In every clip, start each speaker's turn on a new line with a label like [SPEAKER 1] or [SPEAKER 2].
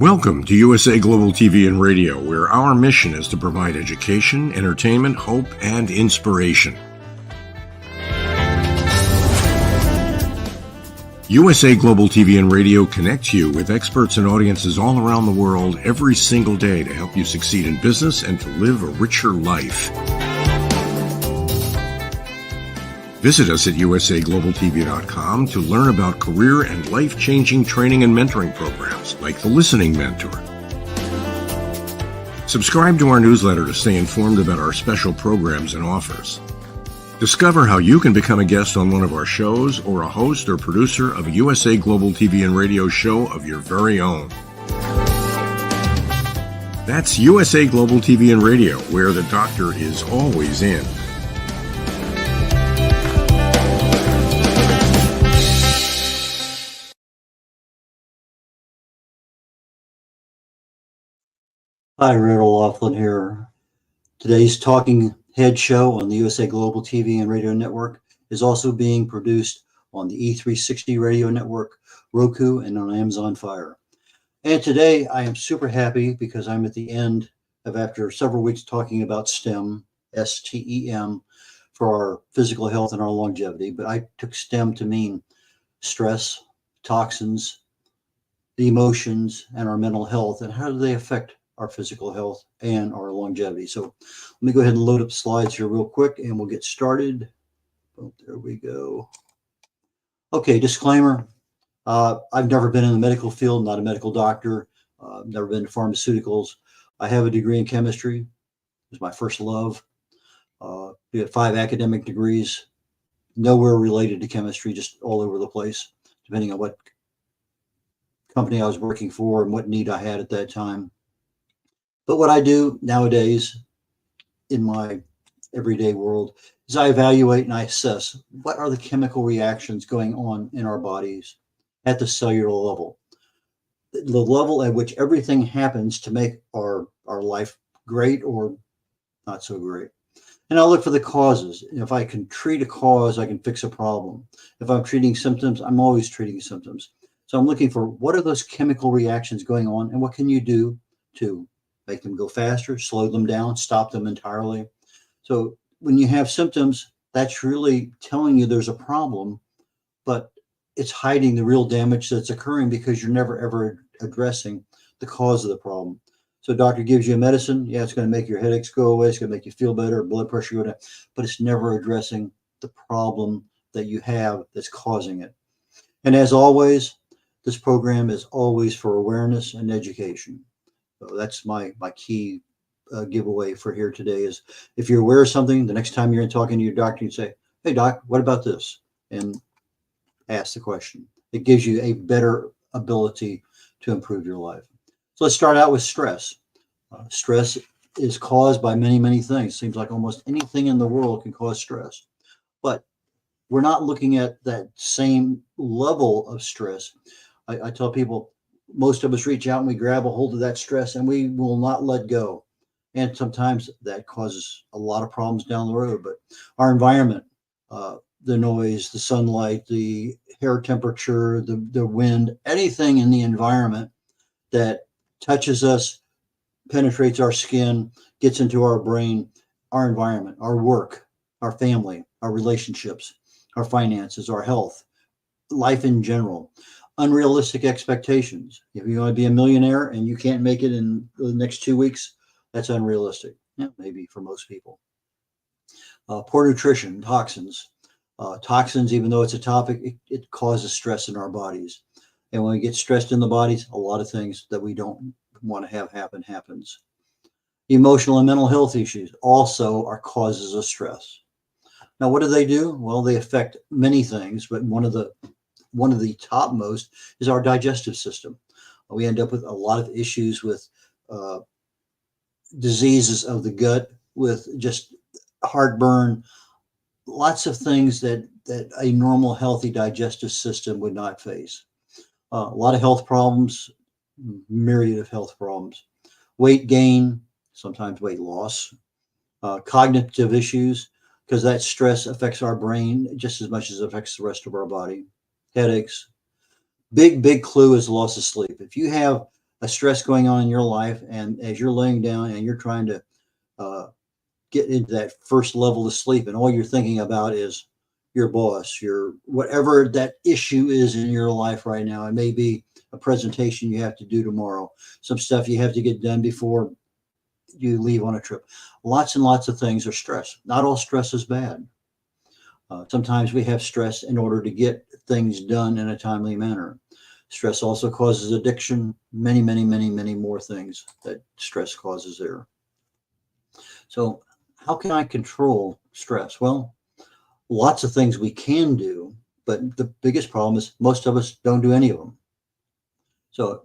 [SPEAKER 1] Welcome to USA Global TV and Radio, where our mission is to provide education, entertainment, hope, and inspiration. USA Global TV and Radio connects you with experts and audiences all around the world every single day to help you succeed in business and to live a richer life. Visit us at usaglobaltv.com to learn about career and life-changing training and mentoring programs like the Listening Mentor. Subscribe to our newsletter to stay informed about our special programs and offers. Discover how you can become a guest on one of our shows or a host or producer of a USA Global TV and Radio show of your very own. That's USA Global TV and Radio, where the doctor is always in.
[SPEAKER 2] Hi, red.olaughlin here. Today's Talking Head show on the USA Global TV and Radio Network is also being produced on the E360 Radio Network, Roku, and on Amazon Fire. And today I am super happy because I'm at the end of, after several weeks talking about S.T.E.M, S-T-E-M, for our physical health and our longevity. But I took S.T.E.M to mean stress, toxins, the emotions, and our mental health, and how do they affect our physical health and our longevity. So let me go ahead and load up slides here real quick and we'll get started. Oh, there we go. Okay, disclaimer. I've never been in the medical field, not a medical doctor, never been to pharmaceuticals. I have a degree in chemistry. It was my first love. We had 5 academic degrees, nowhere related to chemistry, just all over the place, depending on what company I was working for and what need I had at that time. But what I do nowadays in my everyday world is I evaluate and I assess what are the chemical reactions going on in our bodies at the cellular level, the level at which everything happens to make our life great or not so great. And I'll look for the causes. If I can treat a cause, I can fix a problem. If I'm treating symptoms, I'm always treating symptoms. So I'm looking for what are those chemical reactions going on and what can you do to make them go faster, slow them down, stop them entirely. So when you have symptoms, that's really telling you there's a problem, but it's hiding the real damage that's occurring because you're never ever addressing the cause of the problem. So doctor gives you a medicine, yeah, it's going to make your headaches go away, it's going to make you feel better, blood pressure go down, but it's never addressing the problem that you have that's causing it. And as always, this program is always for awareness and education. So that's my key giveaway for here today is if you're aware of something, the next time you're talking to your doctor, you say, hey, doc, what about this? And ask the question. It gives you a better ability to improve your life. So let's start out with stress. Stress is caused by many, many things. Seems like almost anything in the world can cause stress. But we're not looking at that same level of stress. I tell people, most of us reach out and we grab a hold of that stress and we will not let go. And sometimes that causes a lot of problems down the road. But our environment, the noise, the sunlight, the air temperature, the wind, anything in the environment that touches us, penetrates our skin, gets into our brain, our environment, our work, our family, our relationships, our finances, our health, life in general, unrealistic expectations. If you want to be a millionaire and you can't make it in the next 2 weeks, that's unrealistic. Yeah, maybe for most people. Poor nutrition, toxins. Toxins, even though it's a topic, it causes stress in our bodies. And when we get stressed in the bodies, a lot of things that we don't want to have happen happens. Emotional and mental health issues also are causes of stress. Now, what do? Well, they affect many things, but one of the topmost is our digestive system. We end up with a lot of issues with diseases of the gut, with just heartburn, lots of things that a normal, healthy digestive system would not face. A lot of health problems, myriad of health problems, weight gain, sometimes weight loss, cognitive issues, because that stress affects our brain just as much as it affects the rest of our body. Headaches. Big clue is loss of sleep. If you have a stress going on in your life, and as you're laying down and you're trying to get into that first level of sleep, and all you're thinking about is your boss, your whatever that issue is in your life right now. It may be a presentation you have to do tomorrow, some stuff you have to get done before you leave on a trip. Lots and lots of things are stress. Not all stress is bad. Sometimes we have stress in order to get things done in a timely manner. Stress also causes addiction, many more things that stress causes there. So how can I control stress? Well, lots of things we can do, but the biggest problem is most of us don't do any of them. So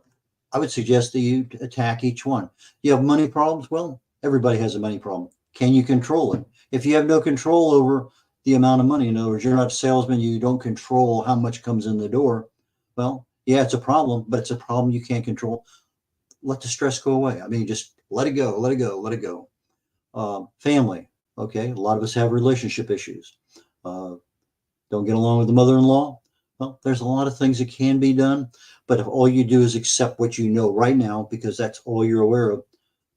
[SPEAKER 2] I would suggest that you attack each one. You have money problems? Well, everybody has a money problem. Can you control it? If you have no control over the amount of money, in other words, you're not a salesman, you don't control how much comes in the door, well, yeah, it's a problem, but it's a problem you can't control. Let the stress go away. I mean, just let it go, let it go, let it go. Family. Okay. A lot of us have relationship issues. Don't get along with the mother-in-law. Well, there's a lot of things that can be done, but if all you do is accept what you know right now, because that's all you're aware of,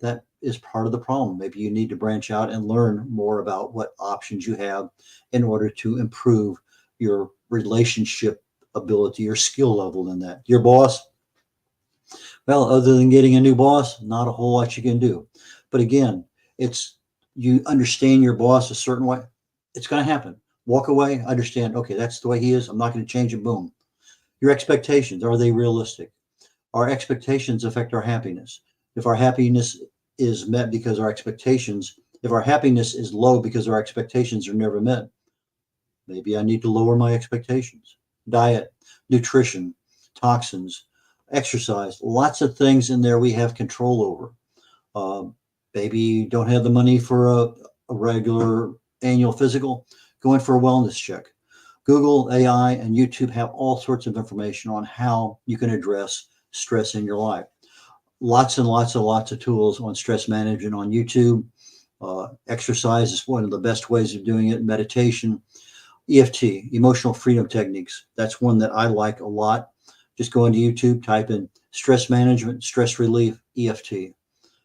[SPEAKER 2] that is part of the problem. Maybe you need to branch out and learn more about what options you have in order to improve your relationship ability, your skill level in that. Your boss, well, other than getting a new boss, not a whole lot you can do. But again, it's you understand your boss a certain way, it's going to happen. Walk away, understand, okay, that's the way he is. I'm not going to change it. Boom. Your expectations, are they realistic? Our expectations affect our happiness. If our happiness is met because our expectations, if our happiness is low because our expectations are never met, maybe I need to lower my expectations. Diet, nutrition, toxins, exercise, lots of things in there we have control over. Maybe you don't have the money for a regular annual physical, go in for a wellness check. Google, AI, and YouTube have all sorts of information on how you can address stress in your life. Lots and lots of tools on stress management on YouTube. Exercise is one of the best ways of doing it. Meditation, EFT, emotional freedom techniques. That's one that I like a lot. Just go into YouTube, type in stress management, stress relief, EFT,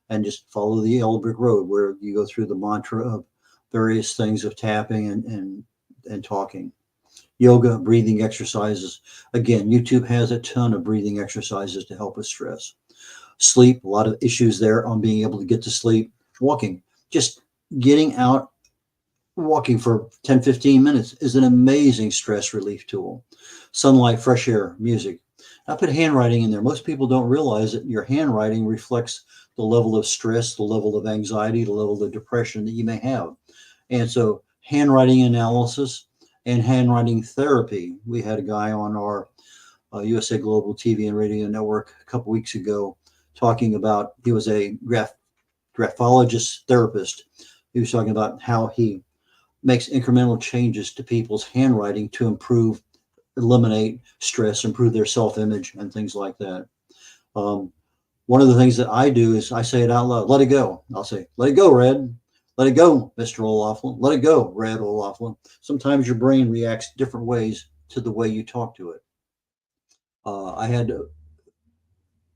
[SPEAKER 2] and just follow the yellow brick road where you go through the mantra of various things of tapping and talking. Yoga, breathing exercises. Again, YouTube has a ton of breathing exercises to help with stress. Sleep, a lot of issues there on being able to get to sleep. Walking, just getting out, walking for 10, 15 minutes is an amazing stress relief tool. Sunlight, fresh air, music. I put handwriting in there. Most people don't realize that your handwriting reflects the level of stress, the level of anxiety, the level of depression that you may have. And so handwriting analysis and handwriting therapy. We had a guy on our USA Global TV and Radio Network a couple weeks ago talking about, he was a graphologist, therapist. He was talking about how he makes incremental changes to people's handwriting to improve, eliminate stress, improve their self-image, and things like that. One of the things that I do is I say it out loud, let it go. I'll say, let it go, Red. Let it go, Mr. O'Laughlin. Let it go, Red O'Laughlin. Sometimes your brain reacts different ways to the way you talk to it. I had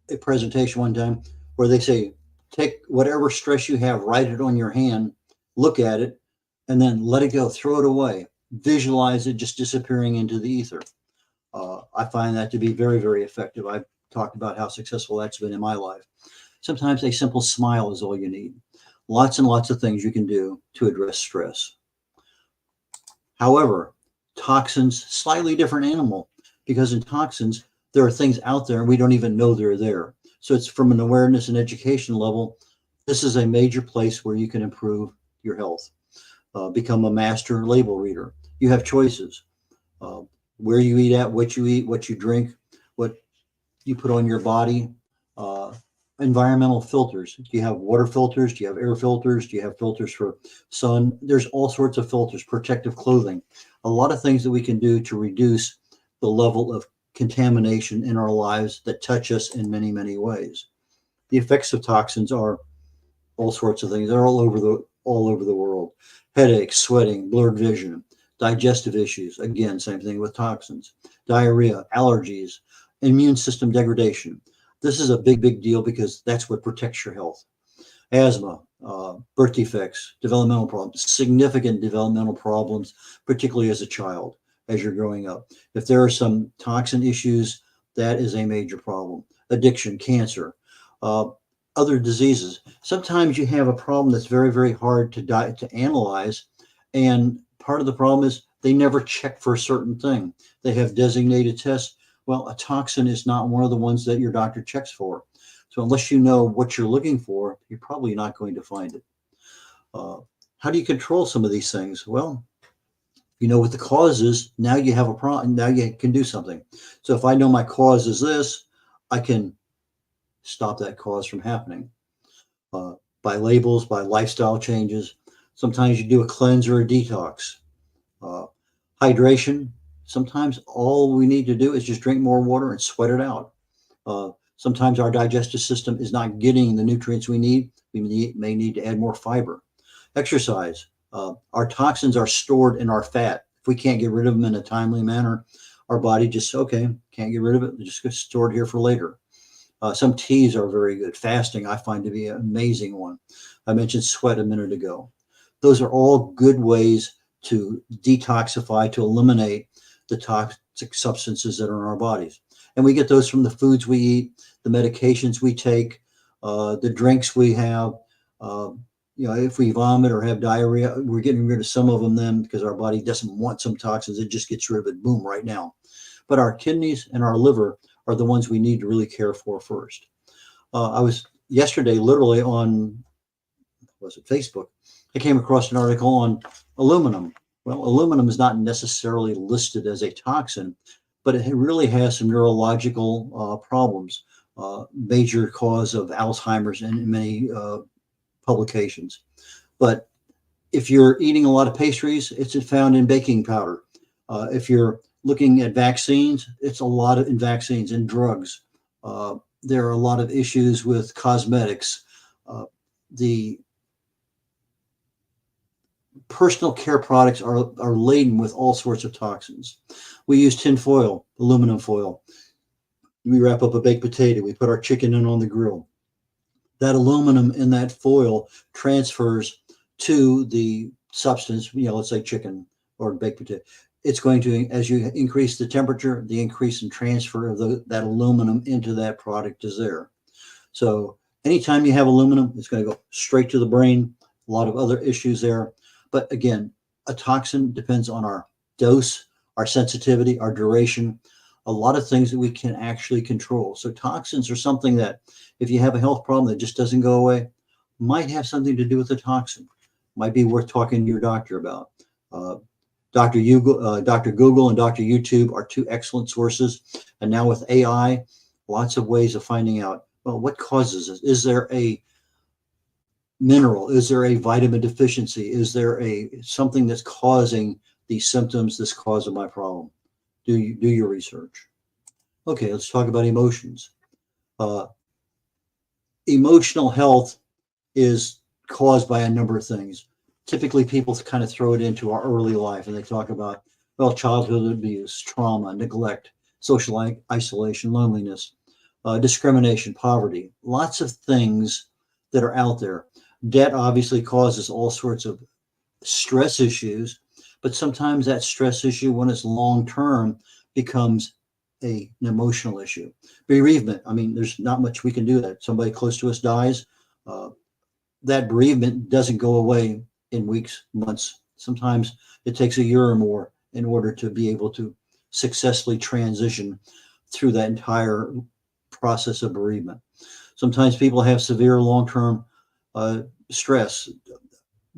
[SPEAKER 2] a presentation one time where they say, take whatever stress you have, write it on your hand, look at it, and then let it go, throw it away, visualize it just disappearing into the ether. I find that to be very, very effective. I've talked about how successful that's been in my life. Sometimes a simple smile is all you need. Lots and lots of things you can do to address stress. However, toxins, slightly different animal, because in toxins, there are things out there and we don't even know they're there. So it's from an awareness and education level. This is a major place where you can improve your health. Become a master label reader. You have choices. Where you eat at, what you drink, what you put on your body. Environmental filters. Do you have water filters? Do you have air filters? Do you have filters for sun? There's all sorts of filters, protective clothing, a lot of things that we can do to reduce the level of contamination in our lives that touch us in many, many ways. The effects of toxins are all sorts of things. They're all over the world. Headaches, sweating, blurred vision, digestive issues. Again, same thing with toxins. Diarrhea, allergies, immune system degradation. This is a big, big deal because that's what protects your health. Asthma, birth defects, developmental problems, significant developmental problems, particularly as a child, as you're growing up. If there are some toxin issues, that is a major problem. Addiction, cancer, other diseases. Sometimes you have a problem that's very, very hard to analyze. And part of the problem is they never check for a certain thing. They have designated tests. Well, a toxin is not one of the ones that your doctor checks for. So unless you know what you're looking for, you're probably not going to find it. How do you control some of these things? Well, you know what the cause is. Now you have a problem. Now you can do something. So if I know my cause is this, I can stop that cause from happening by labels, by lifestyle changes. Sometimes you do a cleanse or a detox. Hydration. Sometimes all we need to do is just drink more water and sweat it out. Sometimes our digestive system is not getting the nutrients we need. We may need to add more fiber. Exercise. Our toxins are stored in our fat. If we can't get rid of them in a timely manner, our body just, okay, can't get rid of it. Just gets stored here for later. Some teas are very good. Fasting, I find to be an amazing one. I mentioned sweat a minute ago. Those are all good ways to detoxify, to eliminate the toxic substances that are in our bodies. And we get those from the foods we eat, the medications we take, the drinks we have. If we vomit or have diarrhea, we're getting rid of some of them then because our body doesn't want some toxins. It just gets rid of it, boom, right now. But our kidneys and our liver are the ones we need to really care for first. I was yesterday literally on, Facebook? I came across an article on aluminum. Well, aluminum is not necessarily listed as a toxin, but it really has some neurological problems, major cause of Alzheimer's in many publications. But if you're eating a lot of pastries, it's found in baking powder. If you're looking at vaccines, it's a lot in vaccines and drugs. There are a lot of issues with cosmetics. The personal care products are laden with all sorts of toxins. We use tin foil, aluminum foil. We wrap up a baked potato. We put our chicken in on the grill. That aluminum in that foil transfers to the substance, let's say chicken or baked potato. It's going to, as you increase the temperature, the increase in transfer of that aluminum into that product is there. So anytime you have aluminum, it's going to go straight to the brain. A lot of other issues there. But again, a toxin depends on our dose, our sensitivity, our duration, a lot of things that we can actually control. So toxins are something that if you have a health problem that just doesn't go away, might have something to do with the toxin. Might be worth talking to your doctor about. Dr. Google and Dr. YouTube are two excellent sources. And now with AI, lots of ways of finding out, well, what causes this? Is there a mineral? Is there a vitamin deficiency? Is there something that's causing these symptoms, this cause of my problem? Do your research. Okay, let's talk about emotions. Uh, Emotional health is caused by a number of things. Typically, people kind of throw it into our early life and they talk about, well, childhood abuse, trauma, neglect, social isolation, loneliness, discrimination, poverty, lots of things that are out there. Debt obviously causes all sorts of stress issues, but sometimes that stress issue, when it's long term, becomes an emotional issue. Bereavement, I mean, there's not much we can do that. Somebody close to us dies, uh, that bereavement doesn't go away in weeks, months. Sometimes it takes a year or more in order to be able to successfully transition through that entire process of bereavement. Sometimes people have severe long-term stress.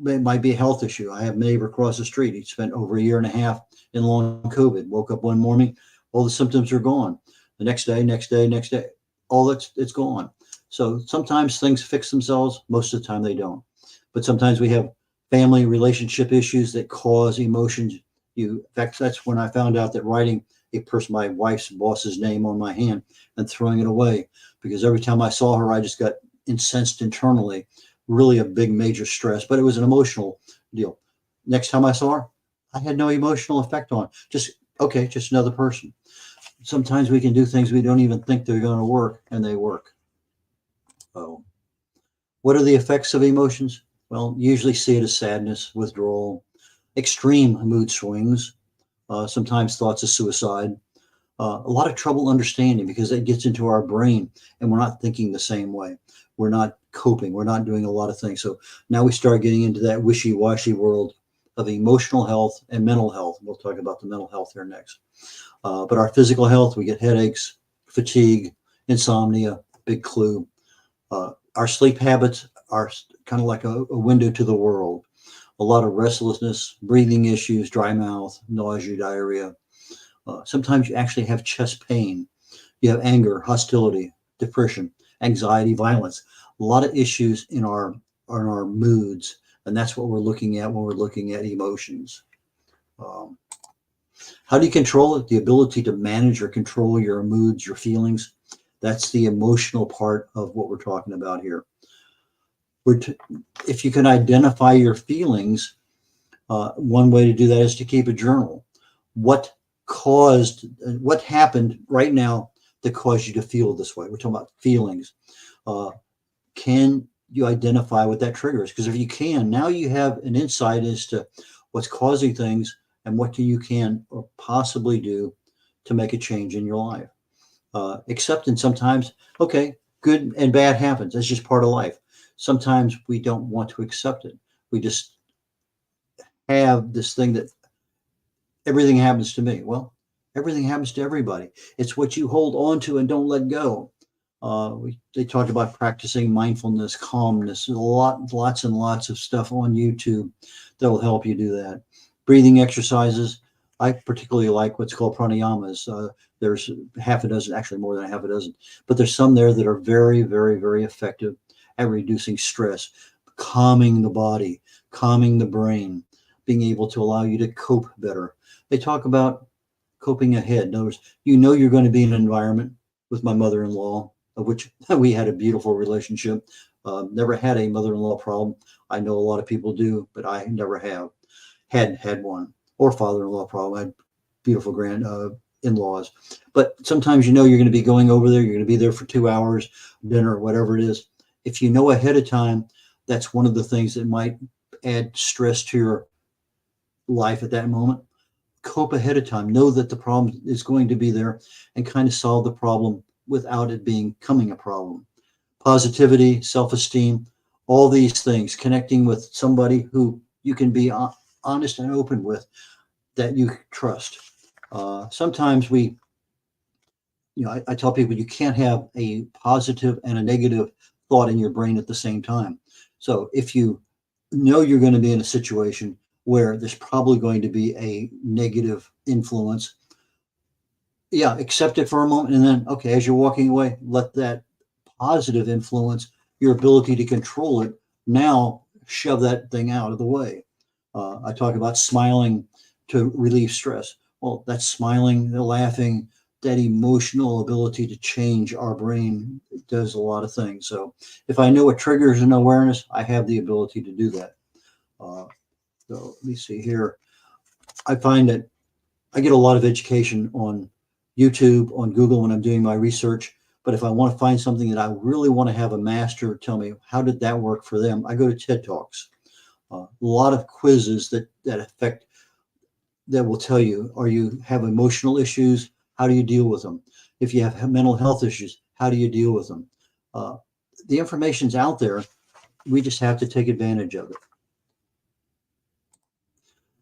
[SPEAKER 2] It might be a health issue. I have a neighbor across the street. He spent over a year and a half in long COVID. Woke up one morning, all the symptoms are gone. The next day, all it's gone. So sometimes things fix themselves. Most of the time they don't. But sometimes we have family relationship issues that cause emotions. In fact, that's when I found out that writing my wife's boss's name on my hand and throwing it away, because every time I saw her, I just got incensed internally. Really a big major stress, but it was an emotional deal. Next time I saw her, I had no emotional effect on it. Just another person. Sometimes we can do things we don't even think they're going to work, and they work. Oh, what are the effects of emotions? Well, usually see it as sadness, withdrawal, extreme mood swings, sometimes thoughts of suicide, a lot of trouble understanding because it gets into our brain and we're not thinking the same way. We're not coping. We're not doing a lot of things. So now we start getting into that wishy-washy world of emotional health and mental health. We'll talk about the mental health here next. But our physical health, we get headaches, fatigue, insomnia, big clue. Our sleep habits are kind of like a window to the world. A lot of restlessness, breathing issues, dry mouth, nausea, diarrhea. Sometimes you actually have chest pain. You have anger, hostility, depression, anxiety, violence. A lot of issues in our moods, and that's what we're looking at when we're looking at emotions. How do you control it? The ability to manage or control your moods, your feelings. That's the emotional part of what we're talking about here. If you can identify your feelings, one way to do that is to keep a journal. What happened right now that caused you to feel this way? We're talking about feelings. Can you identify what that trigger is? Because if you can, now you have an insight as to what's causing things and what you can or possibly do to make a change in your life. Acceptance sometimes, okay, good and bad happens. That's just part of life. Sometimes we don't want to accept it. We just have this thing that everything happens to me. Well, everything happens to everybody. It's what you hold on to and don't let go. They talk about practicing mindfulness, calmness, lots and lots of stuff on YouTube that will help you do that. Breathing exercises. I particularly like what's called pranayamas. There's half a dozen, actually more than a half a dozen, but there's some there that are very, very, very effective at reducing stress, calming the body, calming the brain, being able to allow you to cope better. They talk about coping ahead. In other words, you're going to be in an environment with my mother-in-law, of which we had a beautiful relationship. Never had a mother-in-law problem. I know a lot of people do, but I never have had one, or father-in-law problem. I had beautiful in-laws. But sometimes you're going to be going over there. You're going to be there for 2 hours, dinner, whatever it is. If you know ahead of time, that's one of the things that might add stress to your life at that moment. Cope ahead of time. Know that the problem is going to be there and kind of solve the problem without it becoming a problem. Positivity, self-esteem, all these things, connecting with somebody who you can be honest and open with, that you trust. Sometimes I tell people you can't have a positive and a negative thought in your brain at the same time. So if you know you're going to be in a situation where there's probably going to be a negative influence, accept it for a moment, and then, as you're walking away, let that positive influence, your ability to control it, Now shove that thing out of the way. I talk about smiling to relieve stress. Well, that smiling, the laughing, that emotional ability to change our brain does a lot of things. So if I know what triggers an awareness, I have the ability to do that. So let me see here. I find that I get a lot of education on YouTube, on Google when I'm doing my research. But if I want to find something that I really want to have a master tell me, how did that work for them? I go to TED Talks. A lot of quizzes that will tell you, are you have emotional issues? How do you deal with them? If you have mental health issues, how do you deal with them? The information's out there. We just have to take advantage of it.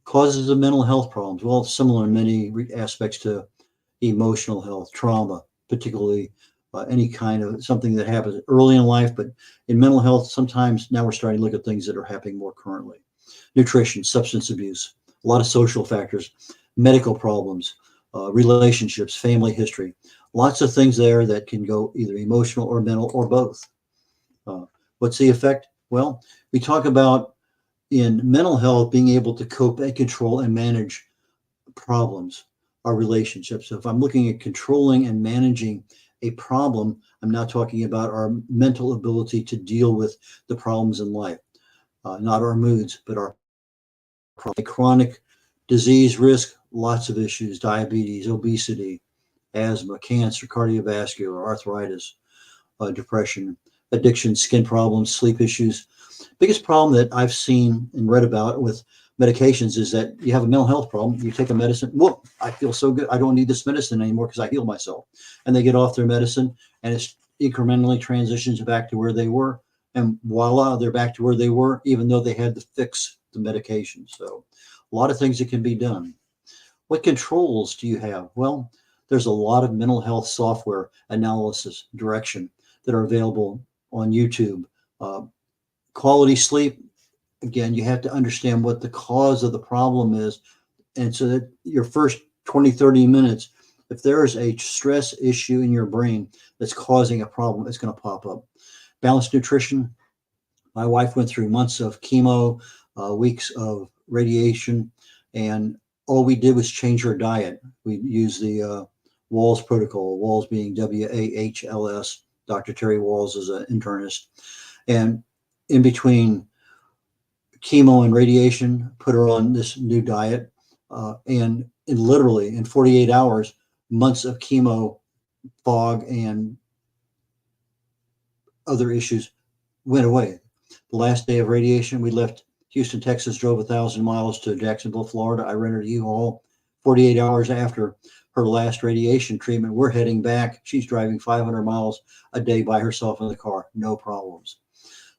[SPEAKER 2] Causes of mental health problems. Well, similar in many aspects to emotional health, trauma, particularly any kind of something that happens early in life, but in mental health, sometimes now we're starting to look at things that are happening more currently. Nutrition, substance abuse, a lot of social factors, medical problems, relationships, family history, lots of things there that can go either emotional or mental or both. What's the effect? Well, we talk about in mental health being able to cope and control and manage problems, our relationships. So if I'm looking at controlling and managing a problem, I'm now talking about our mental ability to deal with the problems in life, not our moods, but our chronic disease risk, lots of issues, diabetes, obesity, asthma, cancer, cardiovascular, arthritis, depression, addiction, skin problems, sleep issues. Biggest problem that I've seen and read about with medications is that you have a mental health problem, you take a medicine, whoop, I feel so good, I don't need this medicine anymore because I healed myself. And they get off their medicine and it's incrementally transitions back to where they were. And voila, they're back to where they were, even though they had to fix the medication. So a lot of things that can be done. What controls do you have? Well, there's a lot of mental health software analysis direction that are available on YouTube. Quality sleep, again, you have to understand what the cause of the problem is. And so that your first 20, 30 minutes, if there is a stress issue in your brain that's causing a problem, it's going to pop up. Balanced nutrition. My wife went through months of chemo, weeks of radiation, and all we did was change her diet. We used the Walls protocol, Walls being WAHLS. Dr. Terry Walls is an internist. And in between chemo and radiation, put her on this new diet. And literally in 48 hours, months of chemo, fog, and other issues went away. The last day of radiation, we left Houston, Texas, drove 1,000 miles to Jacksonville, Florida. I rented a U-Haul. 48 hours after her last radiation treatment, we're heading back. She's driving 500 miles a day by herself in the car, no problems.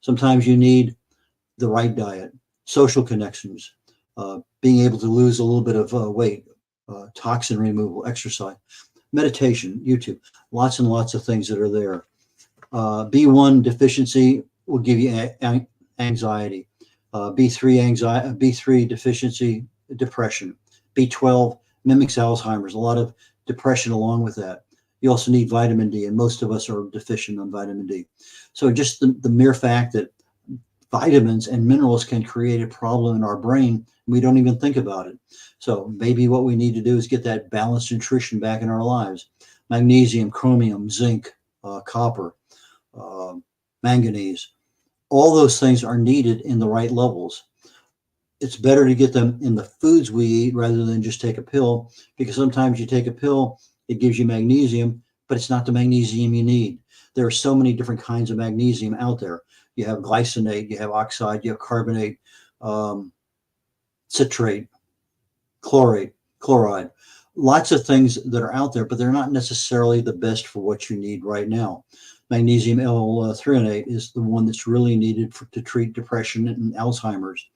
[SPEAKER 2] Sometimes you need the right diet, social connections, being able to lose a little bit of weight, toxin removal, exercise, meditation, YouTube, lots and lots of things that are there. B1 deficiency will give you anxiety. B3 deficiency, depression. B12 mimics Alzheimer's, a lot of depression along with that. You also need vitamin D, and most of us are deficient on vitamin D. So just the mere fact that vitamins and minerals can create a problem in our brain, we don't even think about it. So maybe what we need to do is get that balanced nutrition back in our lives. Magnesium, chromium, zinc, copper, manganese, all those things are needed in the right levels. It's better to get them in the foods we eat rather than just take a pill, because sometimes you take a pill, it gives you magnesium, but it's not the magnesium you need. There are so many different kinds of magnesium out there. You have glycinate, you have oxide, you have carbonate, citrate, chloride, lots of things that are out there, but they're not necessarily the best for what you need right now. Magnesium L-threonate is the one that's really needed to treat depression and Alzheimer's.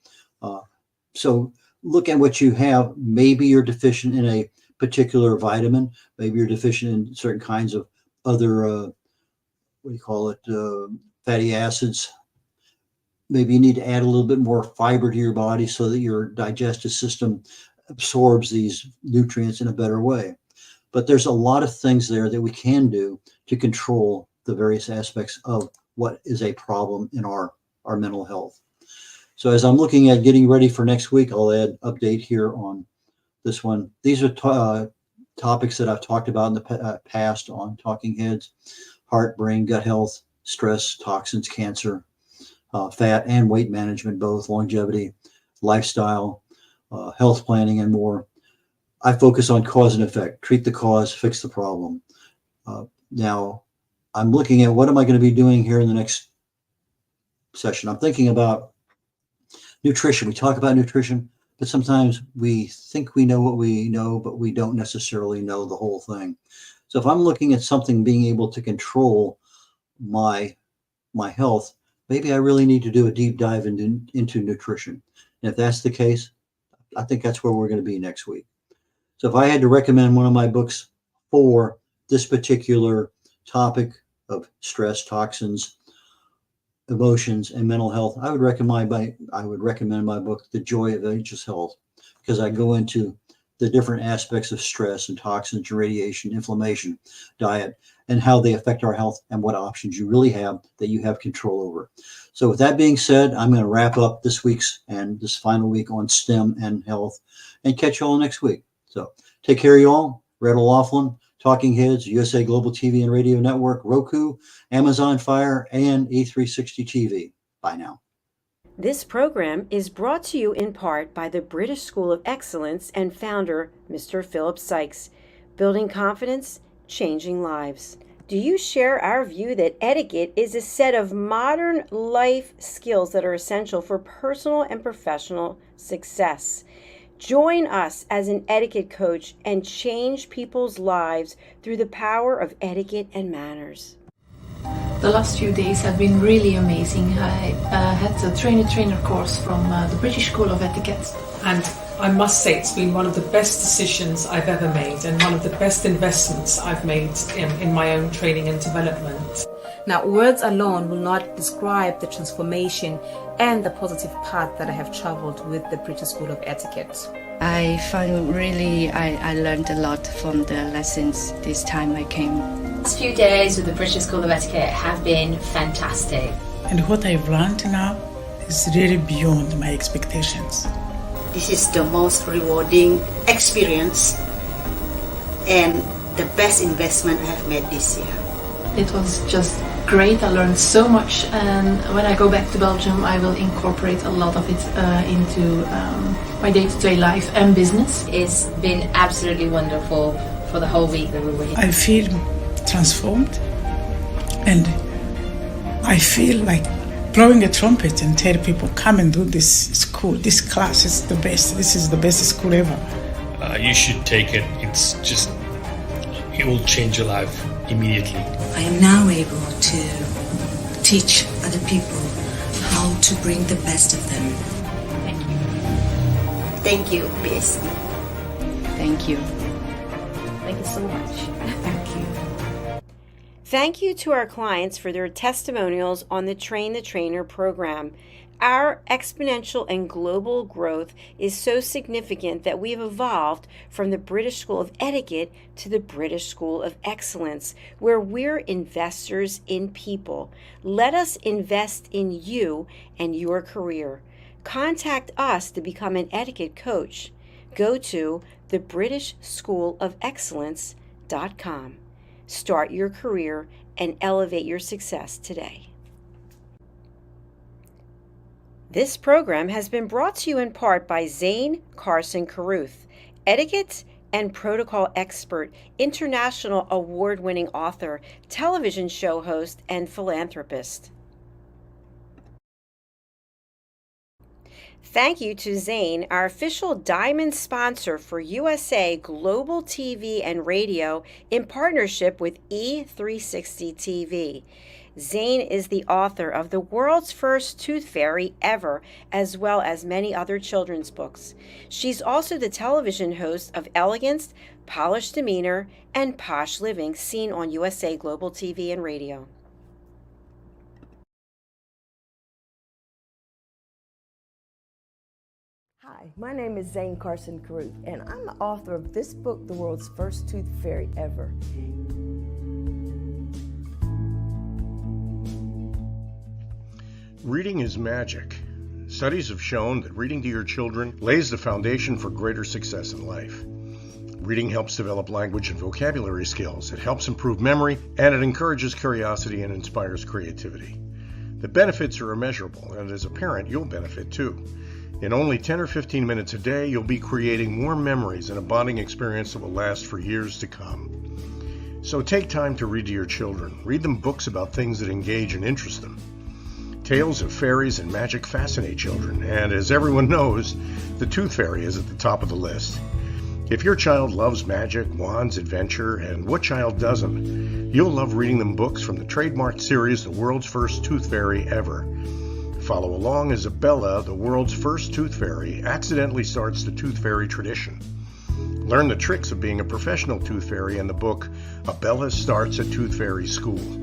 [SPEAKER 2] So look at what you have. Maybe you're deficient in a particular vitamin. Maybe you're deficient in certain kinds of other, fatty acids. Maybe you need to add a little bit more fiber to your body so that your digestive system absorbs these nutrients in a better way. But there's a lot of things there that we can do to control the various aspects of what is a problem in our our mental health. So as I'm looking at getting ready for next week, I'll add update here on this one. These are topics that I've talked about in the past on Talking Heads: heart, brain, gut health, stress, toxins, cancer, fat and weight management, both longevity, lifestyle, health planning, and more. I focus on cause and effect, treat the cause, fix the problem. Now, I'm looking at what am I going to be doing here in the next session. I'm thinking about nutrition. We talk about nutrition, but sometimes we think we know what we know, but we don't necessarily know the whole thing. So if I'm looking at something being able to control my health, maybe I really need to do a deep dive into nutrition. And if that's the case, I think that's where we're going to be next week. So if I had to recommend one of my books for this particular topic of stress, toxins, emotions, and mental health, I would recommend my book, The Joy of Anxious Health, because I go into the different aspects of stress and toxins, radiation, inflammation, diet, and how they affect our health and what options you really have that you have control over. So with that being said, I'm going to wrap up this week's and this final week on STEM and health and catch you all next week. So take care, you all. red.olaughlin, Talking Heads, USA Global TV and Radio Network, Roku, Amazon Fire, and E360 TV. Bye now.
[SPEAKER 3] This program is brought to you in part by the British School of Excellence and founder, Mr. Philip Sykes. Building confidence, changing lives. Do you share our view that etiquette is a set of modern life skills that are essential for personal and professional success? Join us as an etiquette coach and change people's lives through the power of etiquette and manners.
[SPEAKER 4] The last few days have been really amazing. I had a trainer course from the British School of Etiquette.
[SPEAKER 5] And I must say it's been one of the best decisions I've ever made and one of the best investments I've made in my own training and development.
[SPEAKER 6] Now, words alone will not describe the transformation and the positive path that I have traveled with the British School of Etiquette.
[SPEAKER 7] I found I learned a lot from the lessons this time I came.
[SPEAKER 8] The last few days with the British School of Etiquette have been fantastic.
[SPEAKER 9] And what I've learned now is really beyond my expectations.
[SPEAKER 10] This is the most rewarding experience and the best investment I have made this year.
[SPEAKER 4] It was just great. I learned so much, and when I go back to Belgium I will incorporate a lot of it into my day-to-day life and business.
[SPEAKER 8] It's been absolutely wonderful for the whole week that we were here.
[SPEAKER 9] I feel transformed, and I feel like blowing a trumpet and tell people, come and do this school, this class is the best, this is the best school ever.
[SPEAKER 11] You should take it. It will change your life immediately.
[SPEAKER 12] I am now able to teach other people how to bring the best of them.
[SPEAKER 8] Thank you.
[SPEAKER 10] Thank you, BSc.
[SPEAKER 7] Thank you.
[SPEAKER 3] Thank you so much.
[SPEAKER 6] Thank you.
[SPEAKER 3] Thank you to our clients for their testimonials on the Train the Trainer program. Our exponential and global growth is so significant that we've evolved from the British School of Etiquette to the British School of Excellence, where we're investors in people. Let us invest in you and your career. Contact us to become an etiquette coach. Go to thebritishschoolofexcellence.com. Start your career and elevate your success today. This program has been brought to you in part by Zane Carson Carruth, etiquette and protocol expert, international award-winning author, television show host, and philanthropist. Thank you to Zane, our official diamond sponsor for USA Global TV and Radio in partnership with E360 TV. Zane is the author of The World's First Tooth Fairy Ever, as well as many other children's books. She's also the television host of Elegance, Polished Demeanor, and Posh Living, seen on USA Global TV and Radio.
[SPEAKER 13] Hi, my name is Zane Carson Carruth, and I'm the author of this book, The World's First Tooth Fairy Ever.
[SPEAKER 1] Reading is magic. Studies have shown that reading to your children lays the foundation for greater success in life. Reading helps develop language and vocabulary skills. It helps improve memory, and it encourages curiosity and inspires creativity. The benefits are immeasurable, and as a parent, you'll benefit too. In only 10 or 15 minutes a day, you'll be creating more memories and a bonding experience that will last for years to come. So take time to read to your children. Read them books about things that engage and interest them. Tales of fairies and magic fascinate children, and as everyone knows, the Tooth Fairy is at the top of the list. If your child loves magic, wands, adventure, and what child doesn't, you'll love reading them books from the trademarked series, The World's First Tooth Fairy Ever. Follow along as Bella, the world's first tooth fairy, accidentally starts the tooth fairy tradition. Learn the tricks of being a professional tooth fairy in the book, Bella Starts a Tooth Fairy School.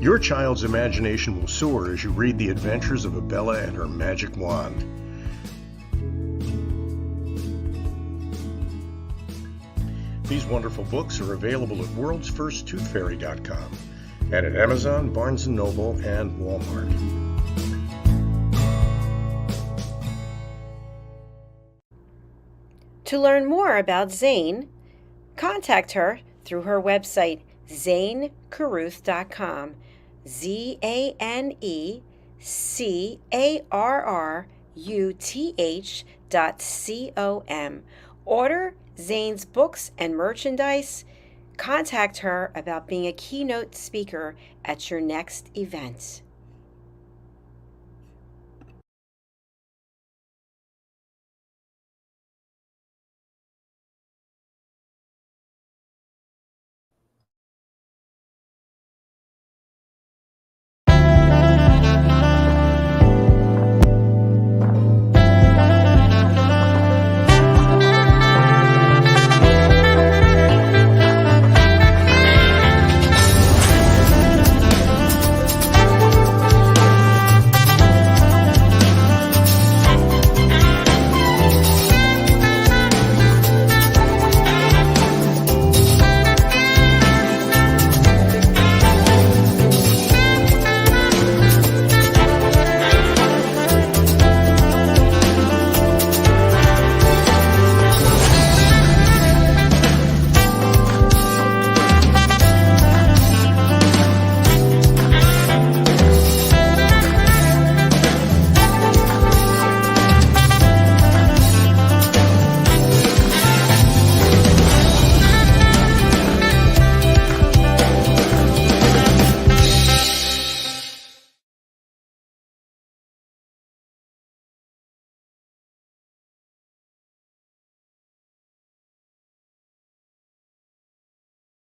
[SPEAKER 1] Your child's imagination will soar as you read the adventures of Bella and her magic wand. These wonderful books are available at worldsfirsttoothfairy.com and at Amazon, Barnes & Noble, and Walmart.
[SPEAKER 3] To learn more about Zane, contact her through her website, zanecarruth.com, ZANECARRUTH.com. Order Zane's books and merchandise. Contact her about being a keynote speaker at your next event.